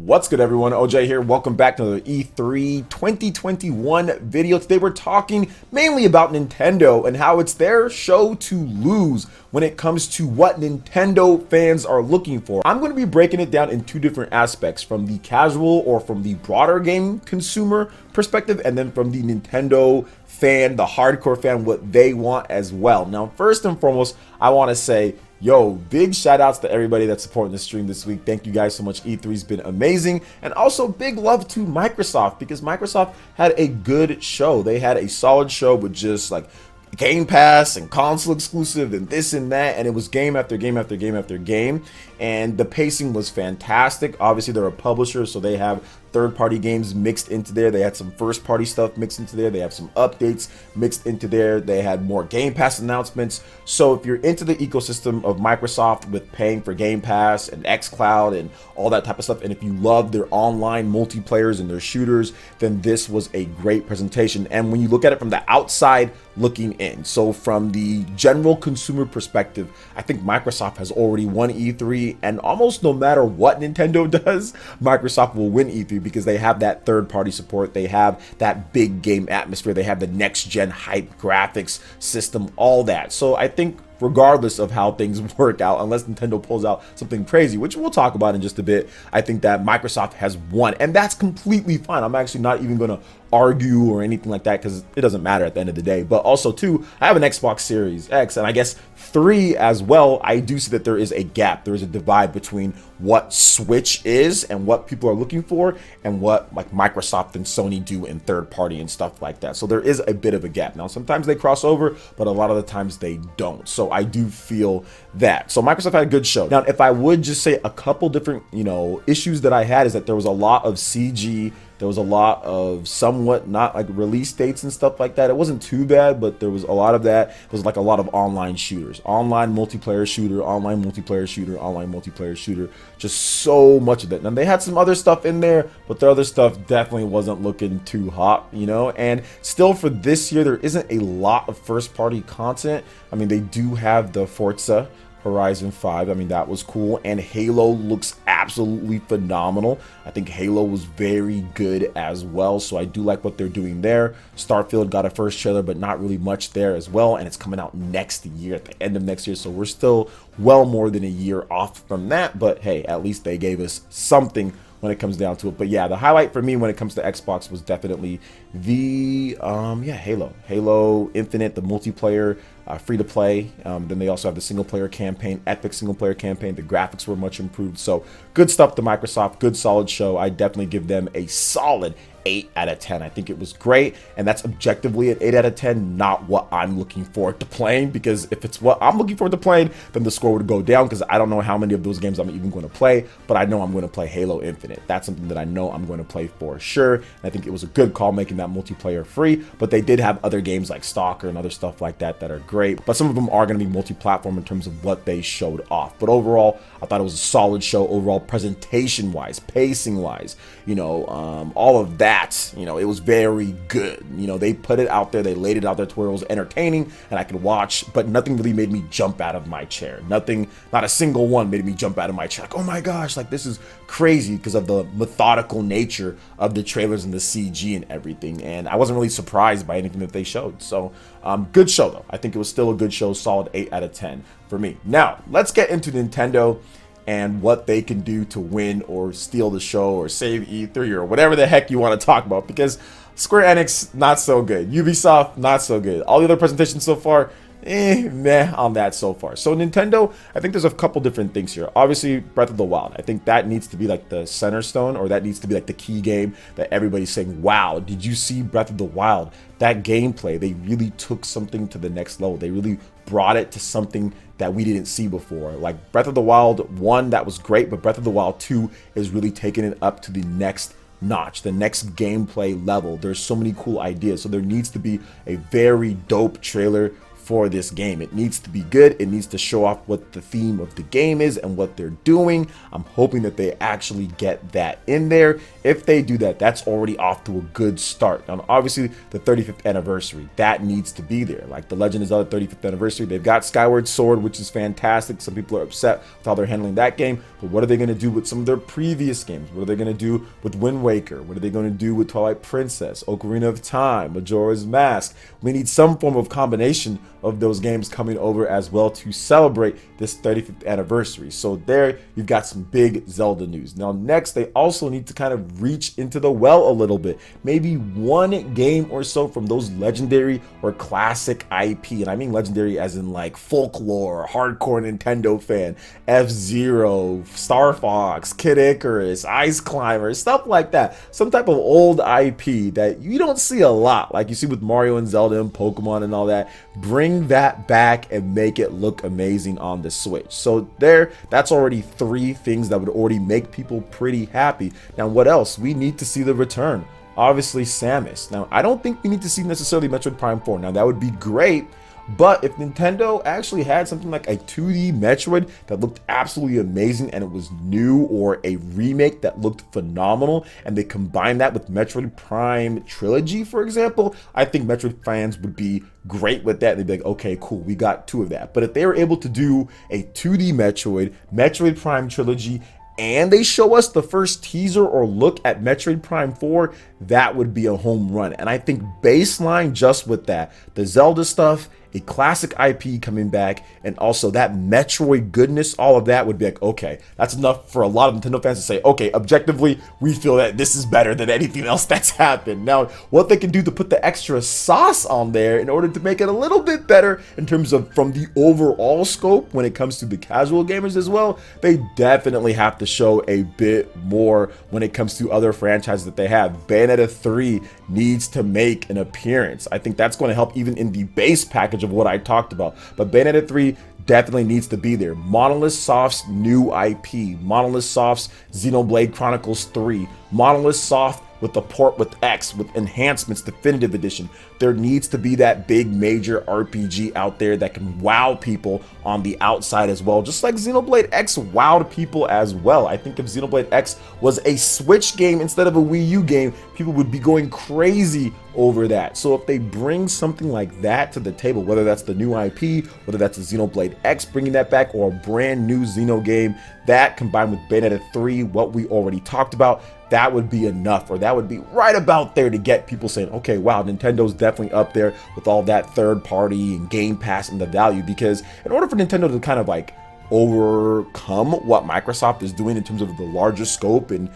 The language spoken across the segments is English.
What's good, everyone? OJ here. Welcome back to the E3 2021 video. Today we're talking mainly about Nintendo and how it's their show to lose when it comes to what Nintendo fans are looking for. I'm going to be breaking it down in two different aspects, from the casual or from the broader game consumer perspective, and then from the Nintendo fan, the hardcore fan, what they want as well. Now, first and foremost, I want to say, yo, big shout outs to everybody that's supporting the stream this week. Thank you guys so much. E3's been amazing. And also big love to Microsoft, because Microsoft had a good show. They had a solid show with just like Game Pass and console exclusive and this and that, and it was game after game after game after game, and the pacing was fantastic. Obviously they're a publisher, so they have third-party games mixed into there. They had some first-party stuff mixed into there. They have some updates mixed into there. They had more Game Pass announcements. So if you're into the ecosystem of Microsoft with paying for Game Pass and xCloud and all that type of stuff, and if you love their online multiplayers and their shooters, then this was a great presentation. And when you look at it from the outside looking in, so from the general consumer perspective, I think Microsoft has already won E3, and almost no matter what Nintendo does, Microsoft will win E3 because they have that third-party support, they have that big game atmosphere, they have the next-gen hype graphics system, all that. So I think regardless of how things work out, unless Nintendo pulls out something crazy, which we'll talk about in just a bit, I think that Microsoft has won, and that's completely fine. I'm actually not even going to argue or anything like that, because it doesn't matter at the end of the day. But also too, I have an Xbox Series X, and I guess 3 as well. I do see that there is a gap, there is a divide between what Switch is and what people are looking for, and what like Microsoft and Sony do in third party and stuff like that. So there is a bit of a gap. Now sometimes they cross over, but a lot of the times they don't. So I do feel that. So Microsoft had a good show. Now, if I would just say a couple different, issues that I had, is that there was a lot of CG. There was a lot of somewhat not like release dates and stuff like that. It wasn't too bad, but there was a lot of that. There was like a lot of online shooters, online multiplayer shooter, online multiplayer shooter, online multiplayer shooter, just so much of it. And they had some other stuff in there, but the other stuff definitely wasn't looking too hot, and still for this year, there isn't a lot of first party content. I mean, they do have the Forza Horizon 5. I mean, that was cool, and Halo looks absolutely phenomenal. I think Halo was very good as well, so I do like what they're doing there. Starfield got a first trailer, but not really much there as well, and it's coming out next year, at the end of next year, so we're still well more than a year off from that, but hey, at least they gave us something when it comes down to it. But yeah, the highlight for me when it comes to Xbox was definitely the Halo Infinite, the multiplayer, free to play. Then they also have the single player campaign, epic single player campaign. The graphics were much improved. So good stuff to Microsoft, good solid show. I definitely give them a solid 8 out of 10. I think it was great, and that's objectively an 8 out of 10, not what I'm looking forward to playing, because if it's what I'm looking forward to playing, then the score would go down, because I don't know how many of those games I'm even going to play, but I know I'm going to play Halo Infinite. That's something that I know I'm going to play for sure, and I think it was a good call making that multiplayer free, but they did have other games like Stalker and other stuff like that that are great, but some of them are going to be multi-platform in terms of what they showed off. But overall, I thought it was a solid show overall, presentation-wise, pacing-wise, all of that. It was very good. They put it out there, they laid it out there to where it was entertaining and I could watch, but nothing really made me jump out of my chair. Nothing, not a single one made me jump out of my chair. Like, oh my gosh, like this is crazy, because of the methodical nature of the trailers and the CG and everything. And I wasn't really surprised by anything that they showed. So good show though. I think it was still a good show, solid 8 out of 10 for me. Now, let's get into Nintendo and what they can do to win or steal the show or save E3 or whatever the heck you want to talk about, because Square Enix, not so good. Ubisoft, not so good. All the other presentations so far, meh on that so far. So Nintendo, I think there's a couple different things here. Obviously, Breath of the Wild. I think that needs to be like the center stone, or that needs to be like the key game that everybody's saying, wow, did you see Breath of the Wild? That gameplay, they really took something to the next level. They really brought it to something that we didn't see before. Like Breath of the Wild 1, that was great, but Breath of the Wild 2 is really taking it up to the next notch, the next gameplay level. There's so many cool ideas. So there needs to be a very dope trailer for this game. It needs to be good. It needs to show off what the theme of the game is and what they're doing. I'm hoping that they actually get that in there. If they do that, that's already off to a good start. Now, obviously, the 35th anniversary, that needs to be there. Like the Legend of Zelda 35th anniversary, they've got Skyward Sword, which is fantastic. Some people are upset with how they're handling that game, but what are they going to do with some of their previous games? What are they going to do with Wind Waker? What are they going to do with Twilight Princess, Ocarina of Time, Majora's Mask? We need some form of combination of those games coming over as well to celebrate this 35th anniversary. So there you've got some big Zelda news. Now next, they also need to kind of reach into the well a little bit. Maybe one game or so from those legendary or classic IP. And I mean legendary as in like folklore, hardcore Nintendo fan, F-Zero, Star Fox, Kid Icarus, Ice Climber, stuff like that. Some type of old IP that you don't see a lot, like you see with Mario and Zelda and Pokemon and all that. Bring that back and make it look amazing on the Switch. So there, that's already 3 things that would already make people pretty happy. Now what else? We need to see the return. Obviously Samus. Now I don't think we need to see necessarily Metroid Prime 4. Now that would be great, but if Nintendo actually had something like a 2D Metroid that looked absolutely amazing and it was new, or a remake that looked phenomenal, and they combined that with Metroid Prime Trilogy, for example, I think Metroid fans would be great with that. They'd be like, okay, cool, we got 2 of that. But if they were able to do a 2D Metroid, Metroid Prime Trilogy, and they show us the first teaser or look at Metroid Prime 4, that would be a home run. And I think baseline just with that, the Zelda stuff, a classic IP coming back, and also that Metroid goodness, all of that would be like, okay, that's enough for a lot of Nintendo fans to say, okay, objectively, we feel that this is better than anything else that's happened. Now, what they can do to put the extra sauce on there in order to make it a little bit better in terms of from the overall scope when it comes to the casual gamers as well, they definitely have to show a bit more when it comes to other franchises that they have. Bayonetta 3 needs to make an appearance. I think that's going to help even in the base package of what I talked about. But Bayonetta 3 definitely needs to be there. Monolith Soft's new IP, Monolith Soft's Xenoblade Chronicles 3, Monolith Soft with the port with X, with enhancements, definitive edition. There needs to be that big major RPG out there that can wow people on the outside as well, just like Xenoblade X wowed people as well. I think if Xenoblade X was a Switch game instead of a Wii U game, people would be going crazy over that. So if they bring something like that to the table, whether that's the new IP, whether that's a Xenoblade X bringing that back, or a brand new Xeno game, that combined with Bayonetta 3, what we already talked about, that would be enough, or that would be right about there to get people saying, okay, wow, Nintendo's definitely up there with all that third party and Game Pass and the value. Because in order for Nintendo to kind of like overcome what Microsoft is doing in terms of the larger scope and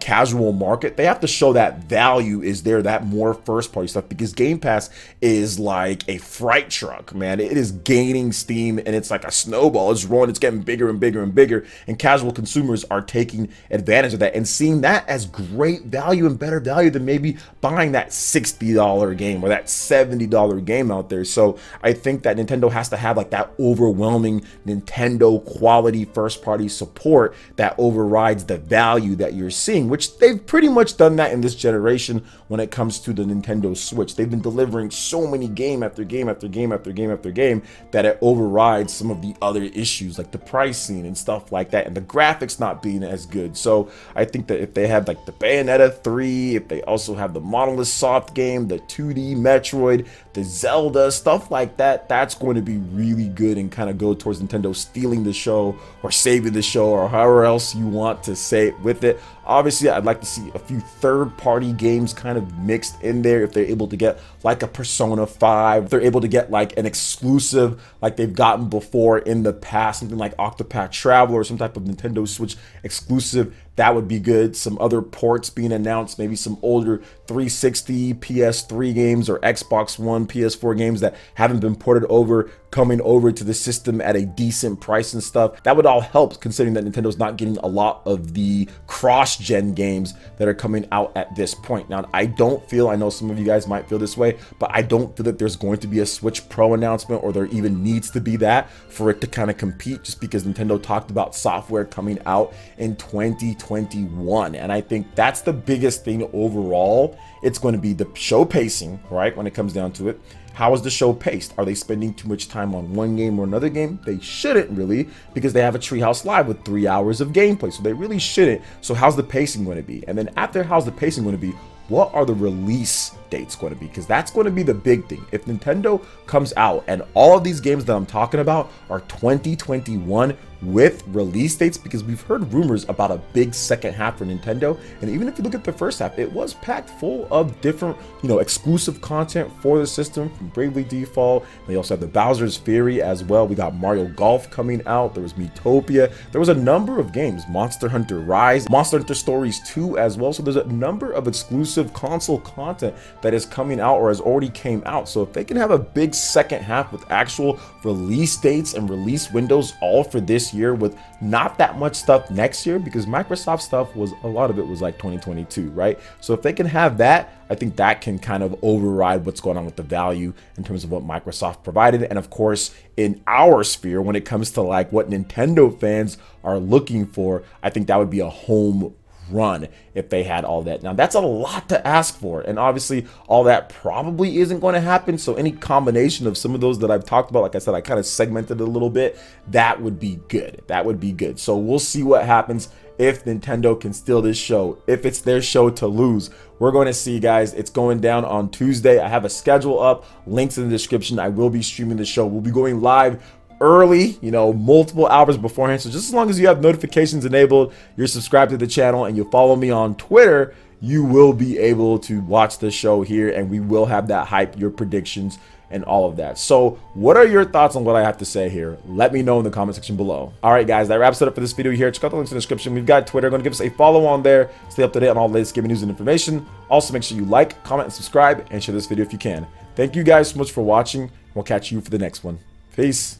casual market, they have to show that value is there, that more first party stuff, because Game Pass is like a freight truck, man. It is gaining steam and it's like a snowball. It's rolling, it's getting bigger and bigger and bigger, and casual consumers are taking advantage of that and seeing that as great value and better value than maybe buying that $60 game or that $70 game out there. So I think that Nintendo has to have like that overwhelming Nintendo quality first party support that overrides the value that you're seeing, which they've pretty much done that in this generation when it comes to the Nintendo Switch. They've been delivering so many game after game after game after game after game that it overrides some of the other issues like the pricing and stuff like that, and the graphics not being as good. So I think that if they have like the Bayonetta 3, if they also have the Monolith Soft game, the 2D Metroid, the Zelda, stuff like that, that's going to be really good and kind of go towards Nintendo stealing the show or saving the show, or however else you want to say it with it. Obviously, I'd like to see a few third-party games kind of mixed in there if they're able to get like a Persona 5, if they're able to get like an exclusive like they've gotten before in the past, something like Octopath Traveler or some type of Nintendo Switch exclusive. That would be good. Some other ports being announced, maybe some older 360, PS3 games or Xbox One, PS4 games that haven't been ported over, coming over to the system at a decent price and stuff. That would all help, considering that Nintendo's not getting a lot of the cross-gen games that are coming out at this point. Now, I don't feel, I know some of you guys might feel this way, but I don't feel that there's going to be a Switch Pro announcement, or there even needs to be that for it to kind of compete, just because Nintendo talked about software coming out in 2020. 2021. And I think that's the biggest thing overall. It's going to be the show pacing, right? When it comes down to it. How is the show paced? Are they spending too much time on one game or another game? They shouldn't really, because they have a Treehouse Live with 3 hours of gameplay. So they really shouldn't. So how's the pacing going to be? And then after how's the pacing going to be, what are the release dates going to be? Because that's going to be the big thing. If Nintendo comes out and all of these games that I'm talking about are 2021 with release dates, because we've heard rumors about a big second half for Nintendo, and even if you look at the first half, it was packed full of different, exclusive content for the system, from Bravely Default. They also have the Bowser's Fury as well. We got Mario Golf coming out. There was Miitopia. There was a number of games, Monster Hunter Rise, Monster Hunter Stories 2 as well. So there's a number of exclusive console content that is coming out or has already came out. So if they can have a big second half with actual release dates and release windows all for this year, with not that much stuff next year, because Microsoft stuff was, a lot of it was like 2022, right? So if they can have that, I think that can kind of override what's going on with the value in terms of what Microsoft provided. And of course, in our sphere, when it comes to like what Nintendo fans are looking for, I think that would be a home run if they had all that. Now that's a lot to ask for, and obviously all that probably isn't going to happen. So any combination of some of those that I've talked about, like I said, I kind of segmented it a little bit, that would be good. That would be good. So we'll see what happens if Nintendo can steal this show, if it's their show to lose. We're going to see, guys. It's going down on Tuesday. I have a schedule up, links in the description. I will be streaming the show. We'll be going live early, multiple hours beforehand. So just as long as you have notifications enabled, you're subscribed to the channel, and you follow me on Twitter, you will be able to watch the show here, and we will have that hype, your predictions, and all of that. So what are your thoughts on what I have to say here? Let me know in the comment section below. All right, guys, that wraps it up for this video here. Check out the links in the description. We've got Twitter. Going to give us a follow on there. Stay up to date on all the latest gaming news and information. Also, make sure you like, comment, and subscribe, and share this video if you can. Thank you guys so much for watching. We'll catch you for the next one. Peace.